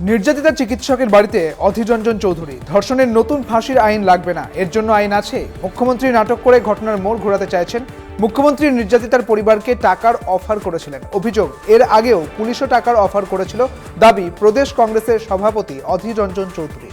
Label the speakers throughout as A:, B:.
A: নির্যাতিতা চিকিৎসকের বাড়িতে অধীর রঞ্জন চৌধুরী। ধর্ষণের নতুন ফাঁসির আইন লাগবে না, এর জন্য আইন আছে। মুখ্যমন্ত্রী নাটক করে ঘটনার মোড় ঘোরাতে চাইছেন। মুখ্যমন্ত্রী নির্যাতিতার পরিবারকে টাকার অফার করেছিলেন। অভিযোগ, এর আগেও পুলিশও টাকার অফার করেছিল। দাবি প্রদেশ কংগ্রেসের সভাপতি অধীর রঞ্জন চৌধুরী।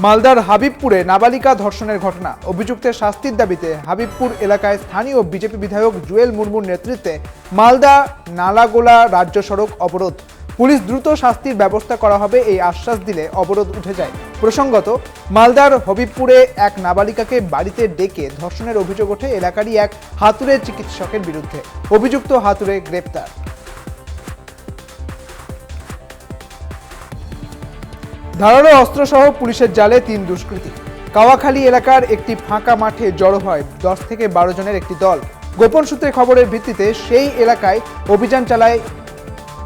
A: মালদার হাবিবপুরে নাবালিকা ধর্ষণের ঘটনা। অভিযুক্তের শাস্তির দাবিতে হাবিবপুর এলাকায় স্থানীয় বিজেপি বিধায়ক জুয়েল মুর্মুর নেতৃত্বে মালদা নালাগোলা রাজ্য সড়ক অবরোধ। পুলিশ দ্রুত শাস্তির ব্যবস্থা করা হবে এই আশ্বাস দিলে অবরোধ উঠে যায়। প্রসঙ্গত, মালদার হবিবপুরে এক নাবালিকাকে বাড়িতে ডেকে ধর্ষণের অভিযোগ ওঠে এলাকারই এক হাতুড়ে চিকিৎসকের বিরুদ্ধে। অভিযুক্ত হাতুড়ে গ্রেপ্তার। ধারালো অস্ত্রসহ পুলিশের জালে 3 দুষ্কৃতী। কাওয়াখালী এলাকার একটি ফাঁকা মাঠে জড়ো হয় 10 থেকে 12 জনের একটি দল। গোপন সূত্রে খবরের ভিত্তিতে সেই এলাকায় অভিযান চালায়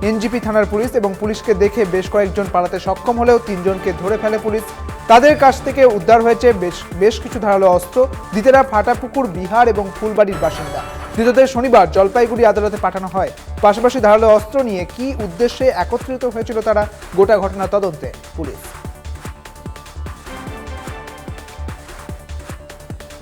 A: এনজিপি থানার পুলিশ এবং পুলিশকে দেখে বেশ কয়েকজন পালাতে সক্ষম হলেও 3 জনকে ধরে ফেলে পুলিশ। তাদের কাছ থেকে উদ্ধার হয়েছে বেশ কিছু ধারালো অস্ত্র। ধৃতেরা ফাটাপুকুর বিহার এবং ফুলবাড়ির বাসিন্দা। ধৃতদের শনিবার জলপাইগুড়ি আদালতে পাঠানো হয়। পাশাপাশি ধারালো অস্ত্র নিয়ে কী উদ্দেশ্যে একত্রিত হয়েছিল তারা, গোটা ঘটনা তদন্তে পুলিশ।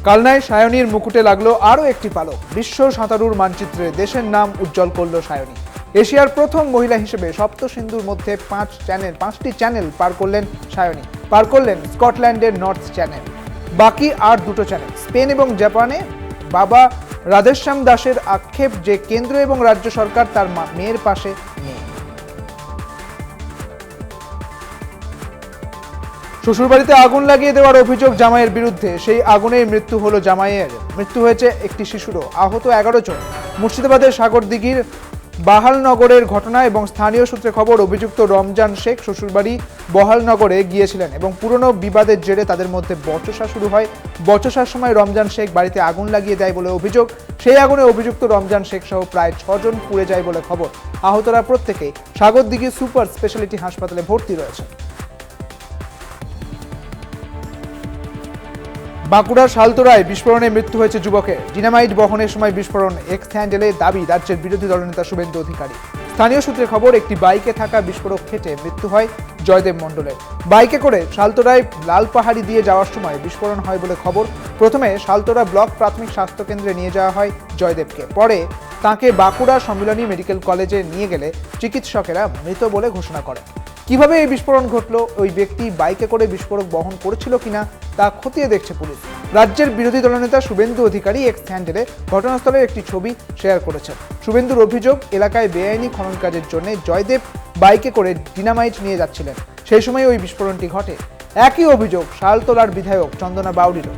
A: কালনায় সায়নীর মুকুটে লাগলো আরও একটি পালক। বিশ্ব সাঁতারুর মানচিত্রে দেশের নাম উজ্জ্বল করল সায়নী। এশিয়ার প্রথম মহিলা হিসেবে সপ্তসিন্ধুর মধ্যে 5টি চ্যানেল পার করলেন সায়নী। পার করলেন স্কটল্যান্ডের নর্থ চ্যানেল। বাকি আর 2টো চ্যানেল স্পেন এবং জাপানে। বাবা রাধেশ্যাম দাসের আক্ষেপ যে কেন্দ্র এবং রাজ্য সরকার তার মেয়ের পাশে নেই। শ্বশুরবাড়িতে আগুন লাগিয়ে দেওয়ার অভিযোগ জামাইয়ের বিরুদ্ধে। সেই আগুনেই মৃত্যু হলো জামাইয়ের। মৃত্যু হয়েছে একটি শিশুরও, আহত 11 জন। মুর্শিদাবাদের সাগরদিঘির বাহালনগরের ঘটনা এবং স্থানীয় সূত্রে খবর, অভিযুক্ত রমজান শেখ শ্বশুরবাড়ি বহালনগরে গিয়েছিলেন এবং পুরনো বিবাদের জেরে তাদের মধ্যে বচসা শুরু হয়। বচসার সময় রমজান শেখ বাড়িতে আগুন লাগিয়ে দেয় বলে অভিযোগ। সেই আগুনে অভিযুক্ত রমজান শেখ সহ প্রায় 6 জন পুড়ে যায় বলে খবর। আহতরা প্রত্যেকেই সাগরদিঘি সুপার স্পেশালিটি হাসপাতালে ভর্তি রয়েছে। বাঁকুড়ার শালতোরায় বিস্ফোরণে মৃত্যু হয়েছে যুবকের। ডিনামাইট বহনের সময় বিস্ফোরণ। এক্স হ্যান্ডেলে দাবি রাজ্যের বিরোধী দলনেতা শুভেন্দু অধিকারী। স্থানীয় সূত্রে খবর, একটি বাইকে থাকা বিস্ফোরক ফেটে মৃত্যু হয় জয়দেব মণ্ডলের। বাইকে করে শালতোরায় লালপাহাড়ি দিয়ে যাওয়ার সময় বিস্ফোরণ হয় বলে খবর। প্রথমে শালতোরা ব্লক প্রাথমিক স্বাস্থ্যকেন্দ্রে নিয়ে যাওয়া হয় জয়দেবকে। পরে তাঁকে বাঁকুড়া সম্মিলনী মেডিকেল কলেজে নিয়ে গেলে চিকিৎসকেরা মৃত বলে ঘোষণা করেন। কিভাবে এই বিস্ফোরণ ঘটলো, ওই ব্যক্তি বাইকে করে বিস্ফোরক বহন করেছিল কিনা তা খতিয়ে দেখছে পুলিশ। রাজ্যের বিরোধী দলনেতা শুভেন্দু অধিকারী এক্স হ্যান্ডেলে ঘটনাস্থলের একটি ছবি শেয়ার করেছেন। শুভেন্দুর অভিযোগ, এলাকায় বেআইনি খনন কাজের জন্য জয়দেব বাইকে করে ডিনামাইট নিয়ে যাচ্ছিলেন। সেই সময় ওই বিস্ফোরণটি ঘটে। একই অভিযোগ শালতোলার বিধায়ক চন্দনা বাউরিরও।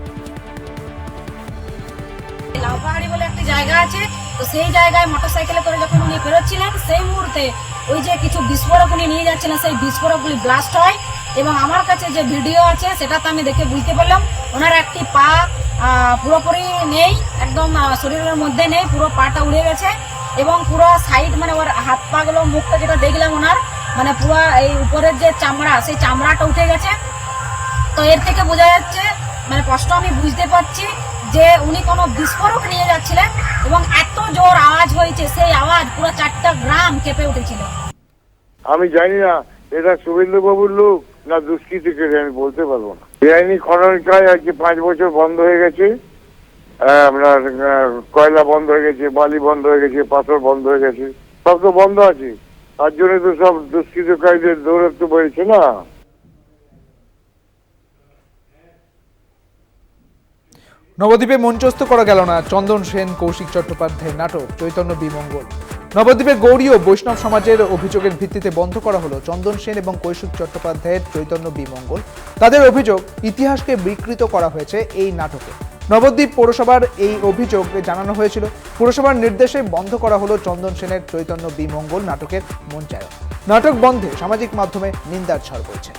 B: লাউপাহাড়ি বলে একটি জায়গা আছে, তো সেই জায়গায় মোটরসাইকেলে করে যখন উনি বেরোচ্ছিলেন, সেই মুহূর্তে ওই যে কিছু বিস্ফোরক উনি নিয়ে যাচ্ছিলেন, সেই বিস্ফোরকগুলি ব্লাস্ট হয় এবং আমার কাছে যে ভিডিও আছে সেটাতে আমি দেখে বুঝতে পারলাম ওনার একটি পা পুরোপুরি নেই, একদম শরীরের মধ্যে নেই, পুরো পাটা উড়ে গেছে এবং পুরো সাইড মানে ওর হাত পাগুলো মুখটা যেটা দেখলাম ওনার মানে পুরো এই উপরের যে চামড়া, সেই চামড়াটা উঠে গেছে। তো এর থেকে বোঝা যাচ্ছে, মানে স্পষ্ট আমি বুঝতে পারছি যে উনি কোনো বিস্ফোরক নিয়ে যাচ্ছিলেন এবং এত জোর আওয়াজ হয়েছে, সেই আওয়াজ পুরো 4টা গ্রাম কেঁপে উঠেছিল।
C: আমি জানি না এটা শুভেন্দু বাবুর লোক না দুষ্কৃতীকে, আমি বলতে পারবো না। বেআইনি খনন কাজ আজকে 5 বছর বন্ধ হয়ে গেছে। আপনার কয়লা বন্ধ হয়ে গেছে, বালি বন্ধ হয়ে গেছে, পাথর বন্ধ হয়ে গেছে, সব তো বন্ধ আছে। তার জন্য তো সব দুষ্কৃতকারীদের দৌরাত্ম বেড়েছে না।
A: নবদ্বীপে মঞ্চস্থ করা গেল না চন্দন সেন কৌশিক চট্টোপাধ্যায়ের নাটক চৈতন্য বিমঙ্গল। নবদ্বীপে গৌড়ী ও বৈষ্ণব সমাজের অভিযোগের ভিত্তিতে বন্ধ করা হলো চন্দন সেন এবং কৌশিক চট্টোপাধ্যায়ের চৈতন্য বিমঙ্গল। তাদের অভিযোগ, ইতিহাসকে বিকৃত করা হয়েছে এই নাটকে। নবদ্বীপ পৌরসভার এই অভিযোগ জানানো হয়েছিল। পুরসভার নির্দেশে বন্ধ করা হলো চন্দন সেনের চৈতন্য বিমঙ্গল নাটকের মঞ্চায়ন। নাটক বন্ধে সামাজিক মাধ্যমে নিন্দার ঝড় বইছে।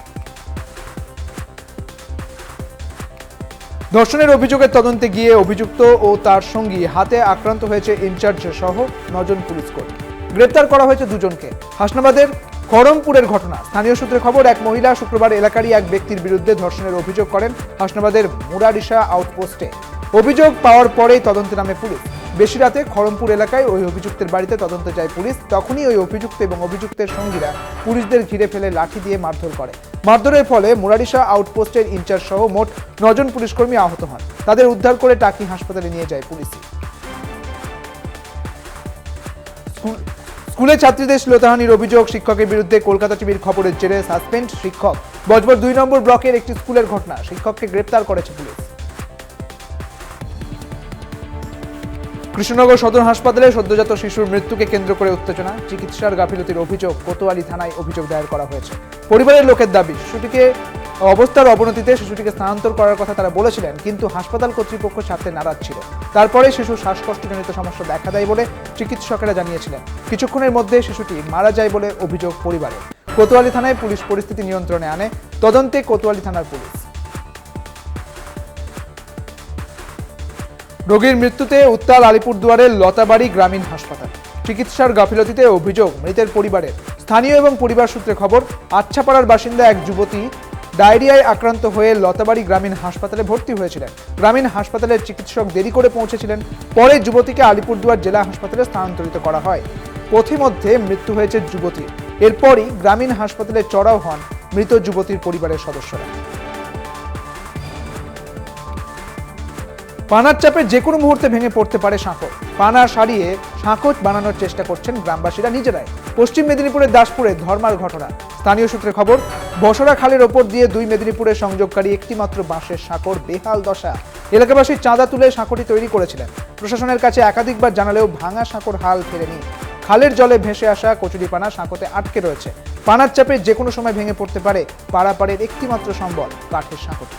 A: ধর্ষণের অভিযোগের তদন্তে গিয়ে অভিযুক্ত ও তার সঙ্গী হাতে আক্রান্ত হয়েছে ইনচার্জ সহ 9 জন পুলিশ কর্মী। গ্রেপ্তার করা হয়েছে 2 জনকে। হাসনাবাদের খড়মপুরের ঘটনা। স্থানীয় সূত্রে খবর, এক মহিলা শুক্রবার এলাকারই এক ব্যক্তির বিরুদ্ধে ধর্ষণের অভিযোগ করেন হাসনাবাদের মুরারিশা আউটপোস্টে। অভিযোগ পাওয়ার পরেই তদন্তে নামে পুলিশ। বেশি রাতে খড়মপুর এলাকায় ওই অভিযুক্তের বাড়িতে তদন্তে যায় পুলিশ। তখনই ওই অভিযুক্ত এবং অভিযুক্তের সঙ্গীরা পুলিশদের ঘিরে ফেলে লাঠি দিয়ে মারধর করে। মারধরের ফলে মুরারিশা আউটপোস্টের ইনচার্জ সহ মোট 9 জন পুলিশকর্মী আহত হন। তাদের উদ্ধার করে টাকি হাসপাতালে নিয়ে যায় পুলিশ। স্কুলে ছাত্রীদের শ্লীলতাহানির অভিযোগ, শিক্ষকের বিরুদ্ধে কলকাতা টিভির খবরের জেরে সাসপেন্ড শিক্ষক। বজবজ 2 নম্বর ব্লকের একটি স্কুলের ঘটনা, শিক্ষককে গ্রেপ্তার করেছে পুলিশ। কৃষ্ণনগর সদর হাসপাতালে সদ্যজাত শিশুর মৃত্যুকে কেন্দ্র করে উত্তেজনা, চিকিৎসার গাফিলতির অভিযোগ। কোতোয়ালি থানায় অভিযোগ দায়ের করা হয়েছে। পরিবারের লোকের দাবি, শিশুটিকে অবস্থার অবনতিতে শিশুটিকে স্থানান্তর করার কথা তারা বলেছিলেন, কিন্তু হাসপাতাল কর্তৃপক্ষ ছাড়তে নারাজ ছিল। তারপরে শিশুর শ্বাসকষ্টজনিত সমস্যা দেখা দেয় বলে চিকিৎসকেরা জানিয়েছিলেন। কিছুক্ষণের মধ্যে শিশুটি মারা যায় বলে অভিযোগ পরিবারের। কোতোয়ালি থানায় পুলিশ পরিস্থিতি নিয়ন্ত্রণে আনে। তদন্তে কোতোয়ালি থানার পুলিশ। রোগীর মৃত্যুতে উত্তাল আলিপুরদুয়ারের লতাবাড়ি গ্রামীণ হাসপাতাল। চিকিৎসার গাফিলতিতে অভিযোগ মৃতের পরিবারের। স্থানীয় এবং পরিবার সূত্রে খবর, আচ্ছাপাড়ার বাসিন্দা এক যুবতী ডায়রিয়ায় আক্রান্ত হয়ে লতাবাড়ি গ্রামীণ হাসপাতালে ভর্তি হয়েছিলেন। গ্রামীণ হাসপাতালের চিকিৎসক দেরি করে পৌঁছেছিলেন। পরে যুবতীকে আলিপুরদুয়ার জেলা হাসপাতালে স্থানান্তরিত করা হয়। পথিমধ্যে মৃত্যু হয়েছে যুবতীর। এরপরই গ্রামীণ হাসপাতালে চড়াও হন মৃত যুবতীর পরিবারের সদস্যরা। পানার চাপে যে কোনো মুহূর্তে ভেঙে পড়তে পারে সাঁকো। পানা সারিয়ে সাঁকো বানানোর চেষ্টা করছেন গ্রামবাসীরা নিজেরাই। পশ্চিম মেদিনীপুরের দাসপুরে ধর্মার ঘটনা। স্থানীয় সূত্রে খবর, বসরা খালের ওপর দিয়ে 2 মেদিনীপুরের সংযোগকারী একটি মাত্র বাঁশের সাঁকোর বেহাল দশা। এলাকাবাসী চাঁদা তুলে সাঁকোটি তৈরি করেছিলেন। প্রশাসনের কাছে একাধিকবার জানালেও ভাঙা সাঁকোর হাল ফেরেনি। খালের জলে ভেসে আসা কচুরিপানা সাঁকোতে আটকে রয়েছে। পানার চাপে যে কোনো সময় ভেঙে পড়তে পারে পারাপাড়ের একটিমাত্র সম্বল কাঠের সাঁকোটি।